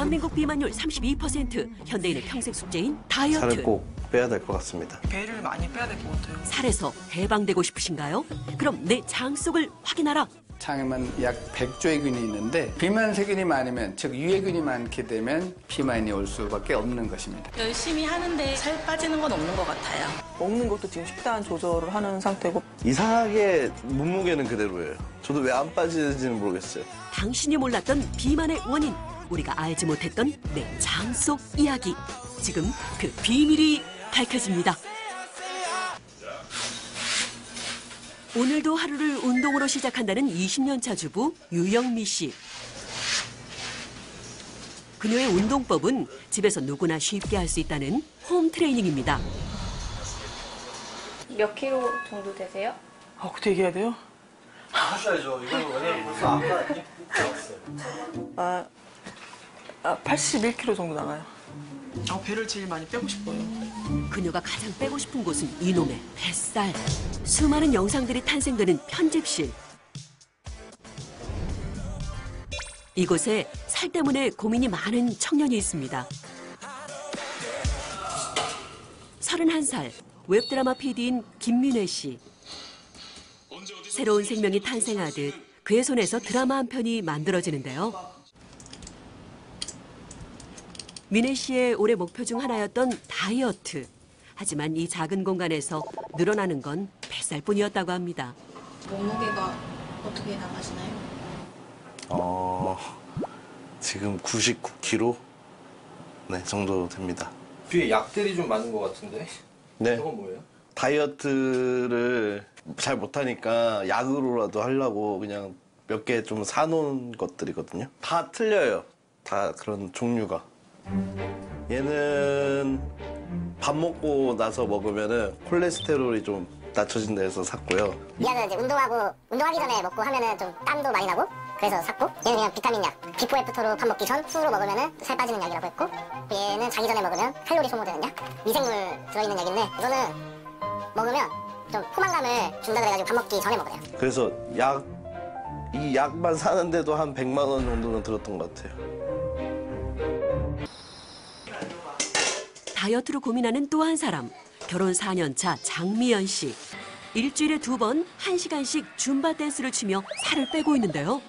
대한민국 비만율 32%, 현대인의 평생 숙제인 다이어트. 살을 꼭 빼야 될 것 같습니다. 배를 많이 빼야 될 것 같아요. 살에서 해방되고 싶으신가요? 그럼 내 장 속을 확인하라. 장에만 약 100조의 균이 있는데 비만 세균이 많으면, 즉 유해균이 많게 되면 비만이 올 수밖에 없는 것입니다. 열심히 하는데 살 빠지는 건 없는 것 같아요. 먹는 것도 지금 식단 조절을 하는 상태고. 이상하게 몸무게는 그대로예요. 저도 왜 안 빠지는지는 모르겠어요. 당신이 몰랐던 비만의 원인, 우리가 알지 못했던 내 장 속 이야기. 지금 그 비밀이 밝혀집니다. 오늘도 하루를 운동으로 시작한다는 20년차 주부 유영미 씨. 그녀의 운동법은 집에서 누구나 쉽게 할 수 있다는 홈 트레이닝입니다. 몇 킬로 정도 되세요? 그때 얘기해야 돼요? 하셔야죠. 이거는 왜냐면 벌써 아까 나왔어요. 81kg 정도 나가요. 배를 제일 많이 빼고 싶어요. 그녀가 가장 빼고 싶은 곳은 이놈의 뱃살. 수많은 영상들이 탄생되는 편집실. 이곳에 살 때문에 고민이 많은 청년이 있습니다. 31살, 웹드라마 PD인 김민혜 씨. 새로운 생명이 탄생하듯 그의 손에서 드라마 한 편이 만들어지는데요. 민혜 씨의 올해 목표 중 하나였던 다이어트. 하지만 이 작은 공간에서 늘어나는 건 뱃살뿐이었다고 합니다. 몸무게가 어떻게 나가시나요? 지금 99kg 정도 됩니다. 뒤에 약들이 좀 많은 것 같은데? 네. 저건 뭐예요? 다이어트를 잘 못하니까 약으로라도 하려고 그냥 몇 개 좀 사놓은 것들이거든요. 다 틀려요. 다 그런 종류가. 얘는 밥 먹고 나서 먹으면은 콜레스테롤이 좀 낮춰진다 해서 샀고요. 얘는 이제 운동하기 전에 먹고 하면은 좀 땀도 많이 나고 그래서 샀고, 얘는 그냥 비타민 약, 비포 애프터로 밥 먹기 전 술로 먹으면은 살 빠지는 약이라고 했고, 얘는 자기 전에 먹으면 칼로리 소모되는 약, 미생물 들어있는 약인데 이거는 먹으면 좀 포만감을 준다 그래가지고 밥 먹기 전에 먹어요. 그래서 이 약만 사는데도 한 100만 원 정도는 들었던 것 같아요. 다이어트로 고민하는 또 한 사람, 결혼 4년 차 장미연 씨. 일주일에 2번 1시간씩 줌바 댄스를 추며 살을 빼고 있는데요.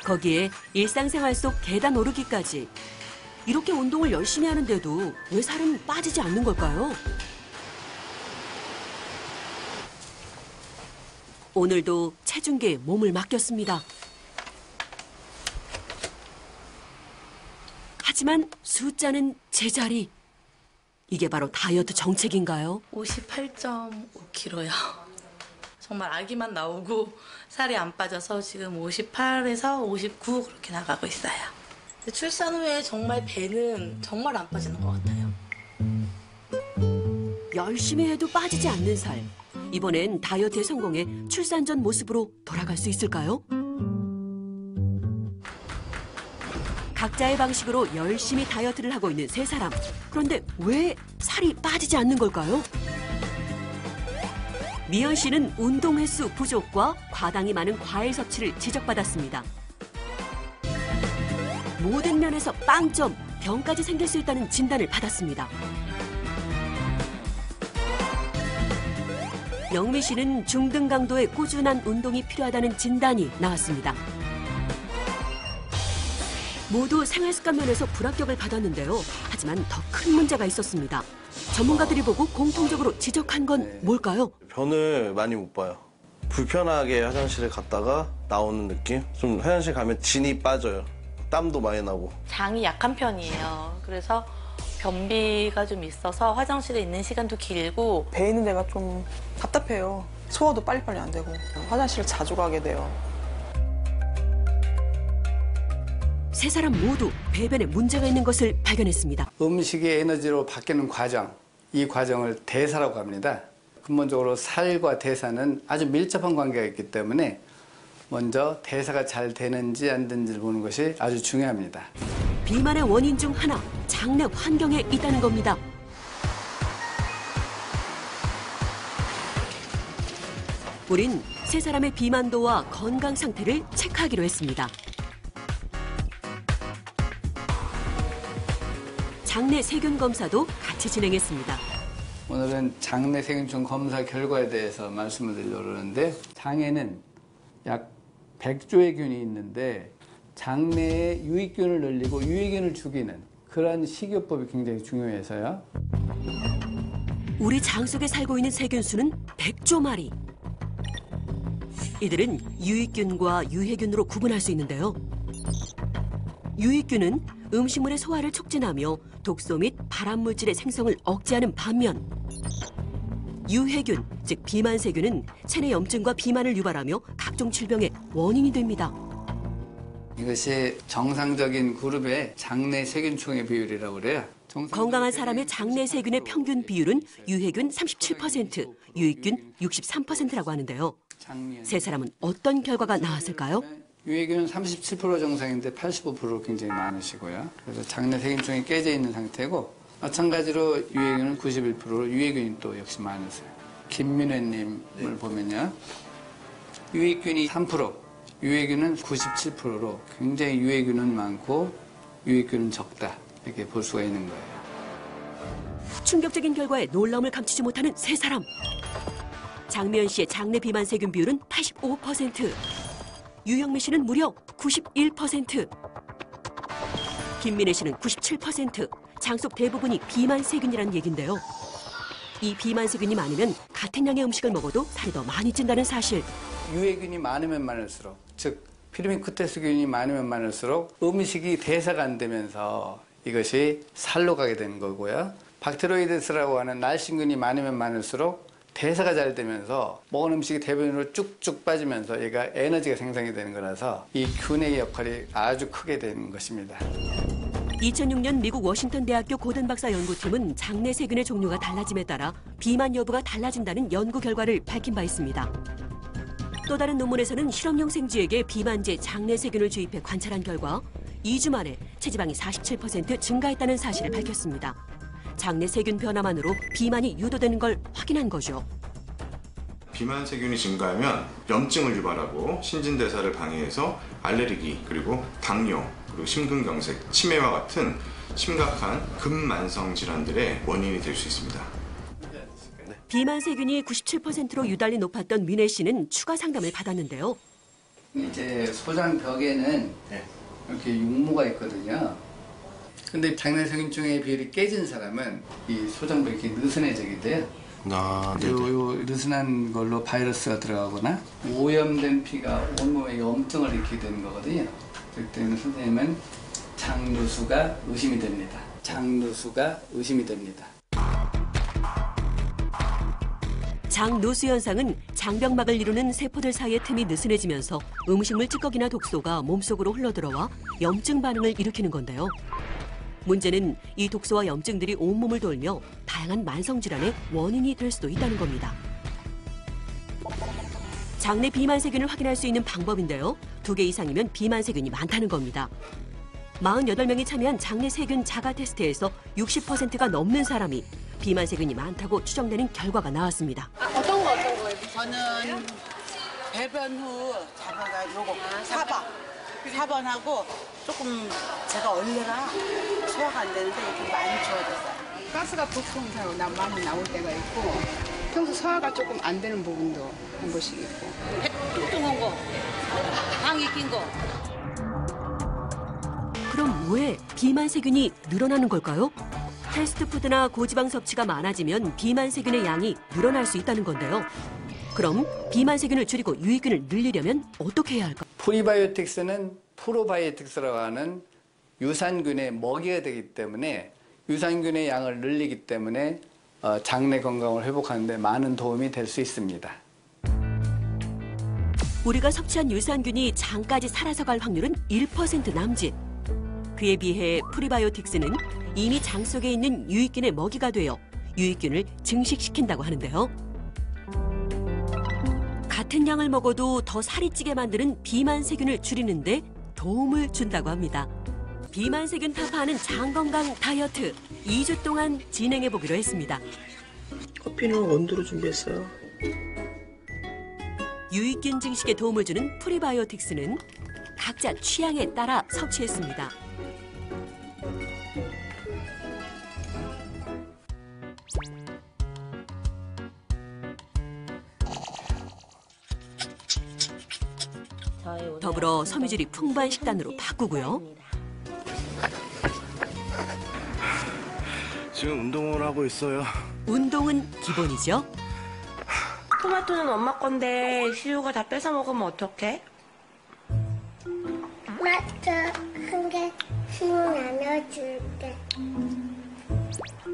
거기에 일상생활 속 계단 오르기까지. 이렇게 운동을 열심히 하는데도 왜 살은 빠지지 않는 걸까요? 오늘도 체중계에 몸을 맡겼습니다. 하지만 숫자는 제자리. 이게 바로 다이어트 정책인가요? 58.5kg요. 정말 아기만 나오고 살이 안 빠져서 지금 58에서 59 그렇게 나가고 있어요. 출산 후에 정말 배는 정말 안 빠지는 것 같아요. 열심히 해도 빠지지 않는 살. 이번엔 다이어트에 성공해 출산 전 모습으로 돌아갈 수 있을까요? 각자의 방식으로 열심히 다이어트를 하고 있는 세 사람. 그런데 왜 살이 빠지지 않는 걸까요? 미연 씨는 운동 횟수 부족과 과당이 많은 과일 섭취를 지적받았습니다. 모든 면에서 빵점, 병까지 생길 수 있다는 진단을 받았습니다. 영미 씨는 중등 강도의 꾸준한 운동이 필요하다는 진단이 나왔습니다. 모두 생활습관 면에서 불합격을 받았는데요. 하지만 더 큰 문제가 있었습니다. 전문가들이 보고 공통적으로 지적한 건 뭘까요? 변을 많이 못 봐요. 불편하게 화장실에 갔다가 나오는 느낌? 좀 화장실 가면 진이 빠져요. 땀도 많이 나고. 장이 약한 편이에요. 그래서 변비가 좀 있어서 화장실에 있는 시간도 길고. 배 있는 데가 좀 답답해요. 소화도 빨리빨리 안 되고 화장실을 자주 가게 돼요. 세 사람 모두 배변에 문제가 있는 것을 발견했습니다. 음식이 에너지로 바뀌는 과정, 이 과정을 대사라고 합니다. 근본적으로 살과 대사는 아주 밀접한 관계가 있기 때문에 먼저 대사가 잘 되는지 안 되는지를 보는 것이 아주 중요합니다. 비만의 원인 중 하나, 장내 환경에 있다는 겁니다. 우린 세 사람의 비만도와 건강 상태를 체크하기로 했습니다. 장내 세균 검사도 같이 진행했습니다. 오늘은 장내 세균총 검사 결과에 대해서 말씀을 드리려고 그러는데, 장에는 약 100조의 균이 있는데 장내에 유익균을 늘리고 유해균을 죽이는 그런 식이요법이 굉장히 중요해서요. 우리 장 속에 살고 있는 세균 수는 100조 마리. 이들은 유익균과 유해균으로 구분할 수 있는데요. 유익균은 음식물의 소화를 촉진하며 독소 및 발암물질의 생성을 억제하는 반면, 유해균, 즉 비만세균은 체내 염증과 비만을 유발하며 각종 질병의 원인이 됩니다. 이것이 정상적인 그룹의 장내 세균총의 비율이라고 그래요. 건강한 사람의 장내 세균의 평균 비율은 유해균 37%, 유익균 63%라고 하는데요. 세 사람은 어떤 결과가 나왔을까요? 유해균은 37% 정상인데 85% 굉장히 많으시고요. 그래서 장내 세균총이 깨져 있는 상태고, 마찬가지로 유해균은 91%, 유해균이 또 역시 많으세요. 김민혜님을 보면요, 유익균이 3%, 유해균은 97%로 굉장히 유해균은 많고 유익균은 적다, 이렇게 볼 수가 있는 거예요. 충격적인 결과에 놀라움을 감추지 못하는 세 사람. 장미연 씨의 장내 비만 세균 비율은 85%, 유영미 씨는 무려 91%, 김민혜 씨는 97%, 장 속 대부분이 비만 세균이라는 얘긴데요. 이 비만 세균이 많으면 같은 양의 음식을 먹어도 살이 더 많이 찐다는 사실. 유해균이 많으면 많을수록, 즉 피르미쿠테스균이 많으면 많을수록 음식이 대사가 안 되면서 이것이 살로 가게 되는 거고요. 박테로이데스라고 하는 날씬균이 많으면 많을수록 대사가 잘 되면서 먹은 음식이 대변으로 쭉쭉 빠지면서 얘가 에너지가 생성이 되는 거라서 이 균의 역할이 아주 크게 되는 것입니다. 2006년 미국 워싱턴 대학교 고든 박사 연구팀은 장내 세균의 종류가 달라짐에 따라 비만 여부가 달라진다는 연구 결과를 밝힌 바 있습니다. 또 다른 논문에서는 실험용 생쥐에게 비만제 장내 세균을 주입해 관찰한 결과 2주 만에 체지방이 47% 증가했다는 사실을 밝혔습니다. 장내 세균 변화만으로 비만이 유도되는 걸 확인한 거죠. 비만 세균이 증가하면 염증을 유발하고 신진대사를 방해해서 알레르기, 그리고 당뇨, 그리고 심근경색, 치매와 같은 심각한 근만성 질환들의 원인이 될 수 있습니다. 비만 세균이 97%로 유달리 높았던 민혜 씨는 추가 상담을 받았는데요. 이제 소장 벽에는 이렇게 육모가 있거든요. 근데 장내 세균총의 비율이 깨진 사람은 이 소장벽이 이렇게 느슨해지게 돼요. 요 느슨한 걸로 바이러스가 들어가거나 오염된 피가 온몸에 염증을 일으키게 되는 거거든요. 그때는 선생님은 장누수가 의심이 됩니다. 장누수가 의심이 됩니다. 장누수 현상은 장벽막을 이루는 세포들 사이의 틈이 느슨해지면서 음식물 찌꺼기나 독소가 몸속으로 흘러들어와 염증 반응을 일으키는 건데요. 문제는 이 독소와 염증들이 온몸을 돌며 다양한 만성질환의 원인이 될 수도 있다는 겁니다. 장내 비만세균을 확인할 수 있는 방법인데요. 2개 이상이면 비만세균이 많다는 겁니다. 48명이 참여한 장내 세균 자가 테스트에서 60%가 넘는 사람이 비만세균이 많다고 추정되는 결과가 나왔습니다. 어떤 거예요? 저는 배변 후 자다가 요거 4번하고 조금 제가 원래가 소화가 안 되는데 이렇게 많이 좋아졌어요. 가스가 보통 많이 나올 때가 있고 평소 소화가 조금 안 되는 부분도 한 번씩 있고. 뚱뚱한 거, 방이 낀 거. 그럼 왜 비만세균이 늘어나는 걸까요? 패스트푸드나 고지방 섭취가 많아지면 비만세균의 양이 늘어날 수 있다는 건데요. 그럼 비만세균을 줄이고 유익균을 늘리려면 어떻게 해야 할까요? 프리바이오틱스는 프로바이오틱스라고 하는 유산균의 먹이가 되기 때문에 유산균의 양을 늘리기 때문에 장내 건강을 회복하는 데 많은 도움이 될 수 있습니다. 우리가 섭취한 유산균이 장까지 살아서 갈 확률은 1% 남짓. 그에 비해 프리바이오틱스는 이미 장 속에 있는 유익균의 먹이가 되어 유익균을 증식시킨다고 하는데요. 같은 양을 먹어도 더 살이 찌게 만드는 비만세균을 줄이는데 도움을 준다고 합니다. 비만세균 타파하는 장건강 다이어트 2주 동안 진행해보기로 했습니다. 커피는 원두로 준비했어요. 유익균 증식에 도움을 주는 프리바이오틱스는 각자 취향에 따라 섭취했습니다. 더불어 섬유질이 풍부한 식단으로 바꾸고요. 지금 운동을 하고 있어요. 운동은 기본이죠. 토마토는 엄마 건데 시우가 다 뺏어 먹으면 어떡해? 맞아. 한 개 나눠줄게.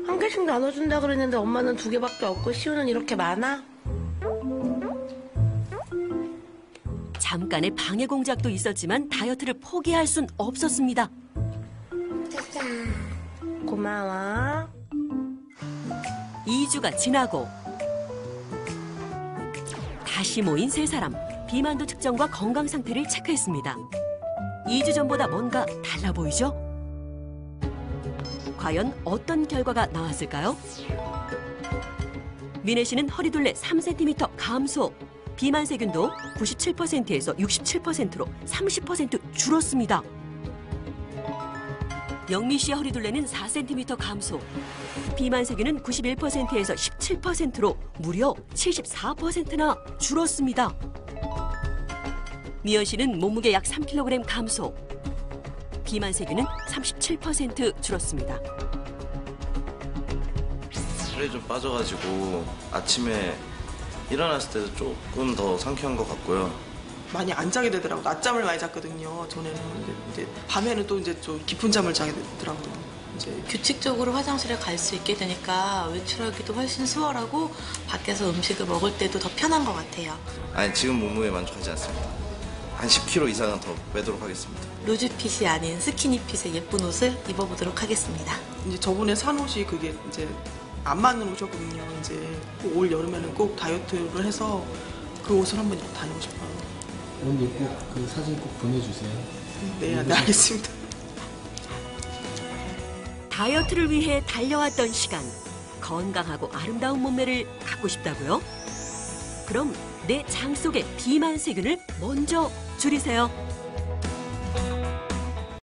한 개씩 나눠준다 그랬는데 엄마는 2개밖에 없고 시우는 이렇게 많아? 잠깐의 방해 공작도 있었지만 다이어트를 포기할 순 없었습니다. 고마워. 2주가 지나고 다시 모인 세 사람. 비만도 측정과 건강 상태를 체크했습니다. 2주 전보다 뭔가 달라 보이죠? 과연 어떤 결과가 나왔을까요? 민혜 씨는 허리둘레 3cm 감소. 비만 세균도 97%에서 67%로 30% 줄었습니다. 영미 씨의 허리둘레는 4cm 감소. 비만 세균은 91%에서 17%로 무려 74%나 줄었습니다. 미연 씨는 몸무게 약 3kg 감소. 비만 세균은 37% 줄었습니다. 살이 좀 빠져가지고 아침에 일어났을 때도 조금 더 상쾌한 것 같고요. 많이 안 자게 되더라고요. 낮잠을 많이 잤거든요. 전에는 이제 밤에는 또 이제 좀 깊은 잠을 자게 되더라고요. 이제 규칙적으로 화장실에 갈 수 있게 되니까 외출하기도 훨씬 수월하고 밖에서 음식을 먹을 때도 더 편한 것 같아요. 아니 지금 몸무게 만족하지 않습니다. 한 10kg 이상은 더 빼도록 하겠습니다. 루즈핏이 아닌 스키니핏의 예쁜 옷을 입어보도록 하겠습니다. 이제 저번에 산 옷이 그게 이제 안 맞는 옷이었거든요. 이제 올 여름에는 꼭 다이어트를 해서 그 옷을 한번 입고 다니고 싶어요. 언니 꼭 그 사진 꼭 보내주세요. 네, 알겠습니다. 다이어트를 위해 달려왔던 시간. 건강하고 아름다운 몸매를 갖고 싶다고요? 그럼 내 장 속의 비만 세균을 먼저 줄이세요.